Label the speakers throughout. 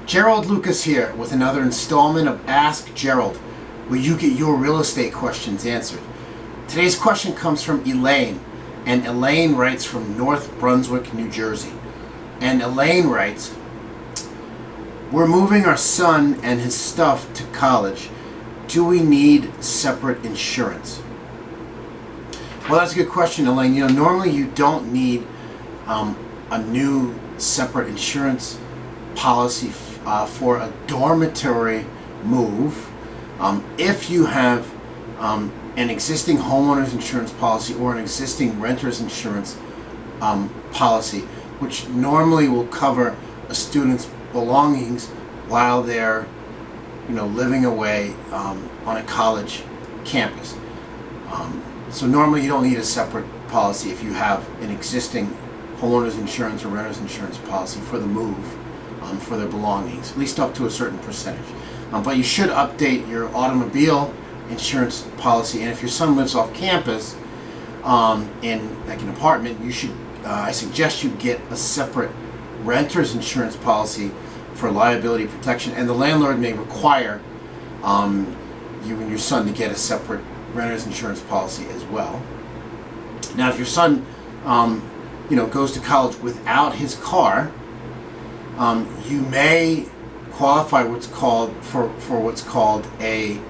Speaker 1: Gerald Lucas here with another installment of Ask Gerald, where you get your real estate questions answered. Today's question comes from Elaine, and Elaine writes from North Brunswick, New Jersey. And Elaine writes, "We're moving our son and his stuff to college. Do we need separate insurance?" Well, that's a good question, Elaine. Normally you don't need a new separate insurance policy for a dormitory move. If you have an existing homeowner's insurance policy or an existing renter's insurance policy, which normally will cover a student's belongings while they're living away on a college campus. So normally you don't need a separate policy if you have an existing homeowner's insurance or renter's insurance policy for the move, for their belongings, at least up to a certain percentage. But you should update your automobile insurance policy, and if your son lives off campus in like an apartment, you should I suggest you get a separate renter's insurance policy for liability protection, and the landlord may require you and your son to get a separate renter's insurance policy as well. Now, if your son goes to college without his car, you may qualify for what's called a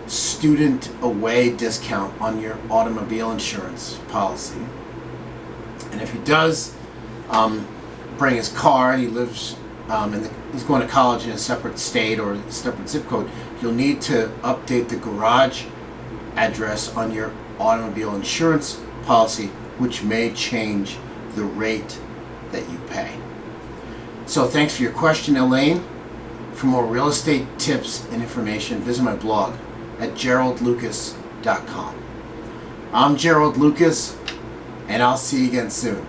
Speaker 1: student away discount on your automobile insurance policy. And if he does bring his car and he lives he's going to college in a separate state or a separate zip code, you'll need to update the garage address on your automobile insurance policy, which may change the rate that you pay. So thanks for your question, Elaine. For more real estate tips and information, visit my blog at geraldlucas.com. I'm Gerald Lucas, and I'll see you again soon.